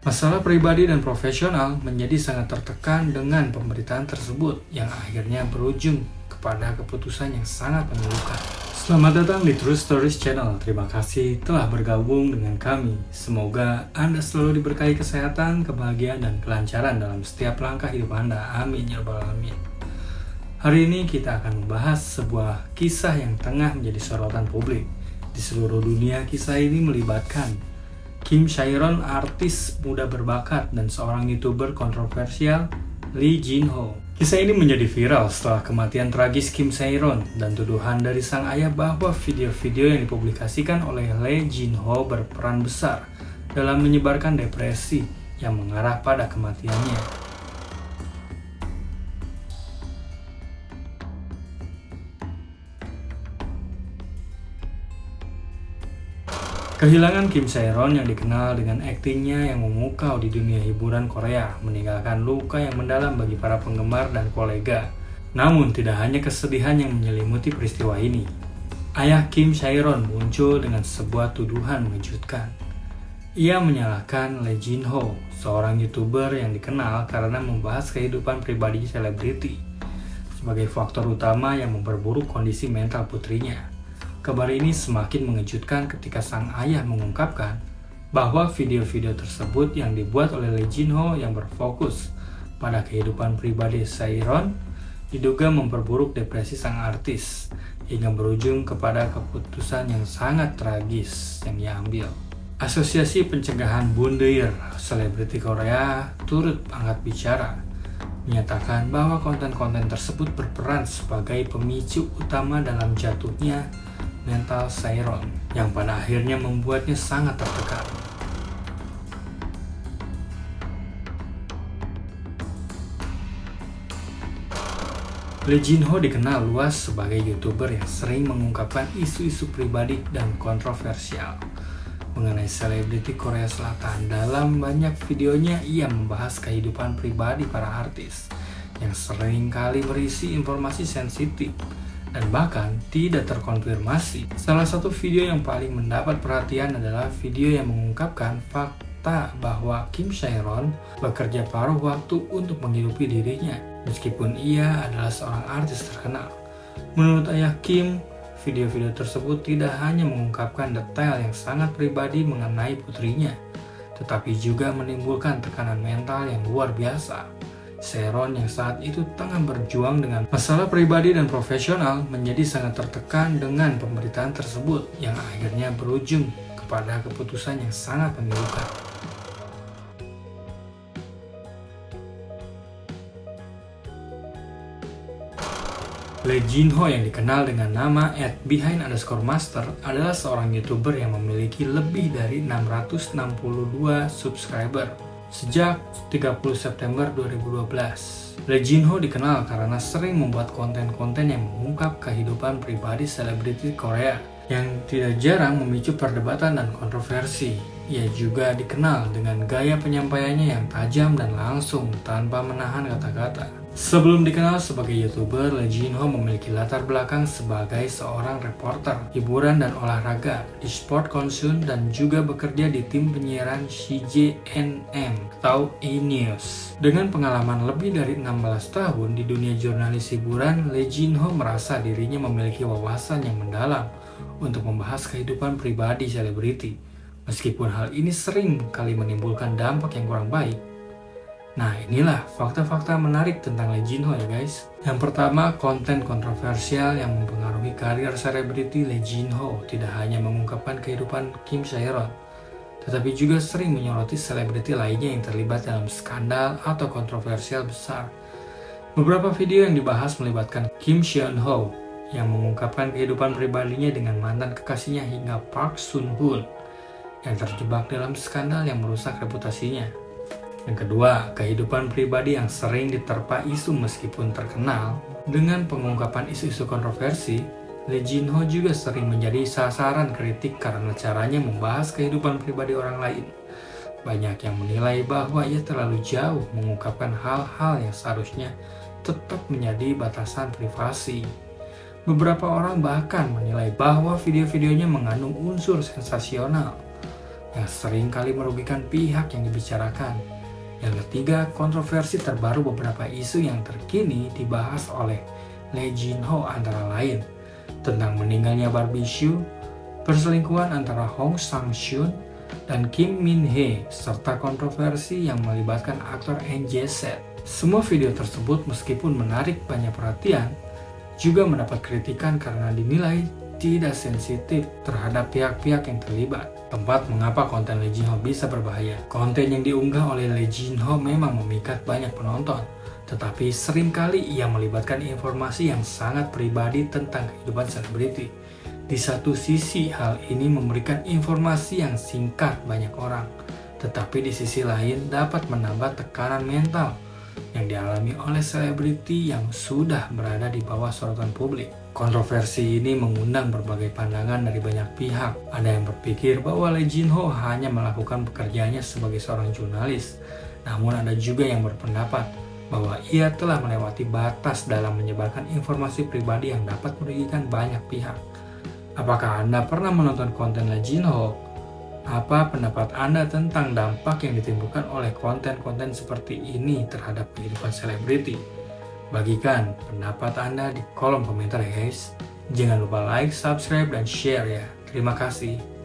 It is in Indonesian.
Masalah pribadi dan profesional menjadi sangat tertekan dengan pemberitaan tersebut yang akhirnya berujung kepada keputusan yang sangat memilukan. Selamat datang di True Stories Channel. Terima kasih telah bergabung dengan kami. Semoga Anda selalu diberkahi kesehatan, kebahagiaan, dan kelancaran dalam setiap langkah hidup Anda. Amin ya rabbal alamin. Hari ini kita akan membahas sebuah kisah yang tengah menjadi sorotan publik. Di seluruh dunia, kisah ini melibatkan Kim Chae-ron, artis muda berbakat, dan seorang YouTuber kontroversial, Lee Jin-ho. Kisah ini menjadi viral setelah kematian tragis Kim Chae-ron dan tuduhan dari sang ayah bahwa video-video yang dipublikasikan oleh Lee Jin-ho berperan besar dalam menyebarkan depresi yang mengarah pada kematiannya. Kehilangan Kim Chae-ron yang dikenal dengan aktingnya yang memukau di dunia hiburan Korea meninggalkan luka yang mendalam bagi para penggemar dan kolega. Namun tidak hanya kesedihan yang menyelimuti peristiwa ini. Ayah Kim Chae-ron muncul dengan sebuah tuduhan mengejutkan. Ia menyalahkan Lee Jin-ho, seorang YouTuber yang dikenal karena membahas kehidupan pribadi selebriti, sebagai faktor utama yang memperburuk kondisi mental putrinya. Kabar ini semakin mengejutkan ketika sang ayah mengungkapkan bahwa video-video tersebut yang dibuat oleh Lee Jin-ho yang berfokus pada kehidupan pribadi Chae-ron diduga memperburuk depresi sang artis hingga berujung kepada keputusan yang sangat tragis yang ia ambil. Asosiasi Pencegahan Bundeir Selebriti Korea turut angkat bicara, menyatakan bahwa konten-konten tersebut berperan sebagai pemicu utama dalam jatuhnya mental Chae-ron yang pada akhirnya membuatnya sangat tertekan. Lee Jin-ho dikenal luas sebagai YouTuber yang sering mengungkapkan isu-isu pribadi dan kontroversial mengenai selebriti Korea Selatan. Dalam banyak videonya, ia membahas kehidupan pribadi para artis yang sering kali berisi informasi sensitif dan bahkan tidak terkonfirmasi. Salah satu video yang paling mendapat perhatian adalah video yang mengungkapkan fakta bahwa Kim Chae-ron bekerja paruh waktu untuk menghidupi dirinya, meskipun ia adalah seorang artis terkenal. Menurut ayah Kim, video-video tersebut tidak hanya mengungkapkan detail yang sangat pribadi mengenai putrinya, tetapi juga menimbulkan tekanan mental yang luar biasa. Chae-ron yang saat itu tengah berjuang dengan masalah pribadi dan profesional menjadi sangat tertekan dengan pemberitaan tersebut yang akhirnya berujung kepada keputusan yang sangat memilukan. Lee Jin-ho yang dikenal dengan nama @behind_master adalah seorang YouTuber yang memiliki lebih dari 662 subscriber. Sejak 30 September 2012, Lee Jin-ho dikenal karena sering membuat konten-konten yang mengungkap kehidupan pribadi selebriti Korea yang tidak jarang memicu perdebatan dan kontroversi. Ia juga dikenal dengan gaya penyampaiannya yang tajam dan langsung tanpa menahan kata-kata. Sebelum dikenal sebagai YouTuber, Lee Jin-ho memiliki latar belakang sebagai seorang reporter hiburan dan olahraga di Sport Concern dan juga bekerja di tim penyiaran CJNM atau E-News. Dengan pengalaman lebih dari 16 tahun di dunia jurnalis hiburan, Lee Jin-ho merasa dirinya memiliki wawasan yang mendalam untuk membahas kehidupan pribadi selebriti, meskipun hal ini sering kali menimbulkan dampak yang kurang baik. Nah, inilah fakta-fakta menarik tentang Lee Jin-ho ya guys. Yang pertama, konten kontroversial yang mempengaruhi karir selebriti Lee Jin-ho tidak hanya mengungkapkan kehidupan Kim Chae-ron, tetapi juga sering menyoroti selebriti lainnya yang terlibat dalam skandal atau kontroversial besar. Beberapa video yang dibahas melibatkan Kim Seon-ho yang mengungkapkan kehidupan pribadinya dengan mantan kekasihnya hingga Park Sun-hoon yang terjebak dalam skandal yang merusak reputasinya. Yang kedua, kehidupan pribadi yang sering diterpa isu meskipun terkenal. Dengan pengungkapan isu-isu kontroversi, Lee Jin-ho juga sering menjadi sasaran kritik karena caranya membahas kehidupan pribadi orang lain. Banyak yang menilai bahwa ia terlalu jauh mengungkapkan hal-hal yang seharusnya tetap menjadi batasan privasi. Beberapa orang bahkan menilai bahwa video-videonya mengandung unsur sensasional. yang sering kali merugikan pihak yang dibicarakan. Yang ketiga, kontroversi terbaru beberapa isu yang terkini dibahas oleh Lee Jin Ho antara lain tentang meninggalnya Barbie Hsu, perselingkuhan antara Hong Sang-hyun dan Kim Min Hye, serta kontroversi yang melibatkan aktor NJZ. Semua video tersebut meskipun menarik banyak perhatian, juga mendapat kritikan karena dinilai tidak sensitif terhadap pihak-pihak yang terlibat. Keempat, mengapa konten Lee Jin Ho bisa berbahaya? Konten yang diunggah oleh Lee Jin Ho memang memikat banyak penonton, tetapi seringkali ia melibatkan informasi yang sangat pribadi tentang kehidupan selebriti. Di satu sisi, hal ini memberikan informasi yang singkat banyak orang, tetapi di sisi lain dapat menambah tekanan mental yang dialami oleh selebriti yang sudah berada di bawah sorotan publik. Kontroversi ini mengundang berbagai pandangan dari banyak pihak. Ada yang berpikir bahwa Lee Jin Ho hanya melakukan pekerjaannya sebagai seorang jurnalis. Namun ada juga yang berpendapat bahwa ia telah melewati batas dalam menyebarkan informasi pribadi yang dapat merugikan banyak pihak. Apakah Anda pernah menonton konten Lee Jin Ho? Apa pendapat Anda tentang dampak yang ditimbulkan oleh konten-konten seperti ini terhadap kehidupan selebriti? Bagikan pendapat Anda di kolom komentar ya guys. Jangan lupa like, subscribe, dan share ya. Terima kasih.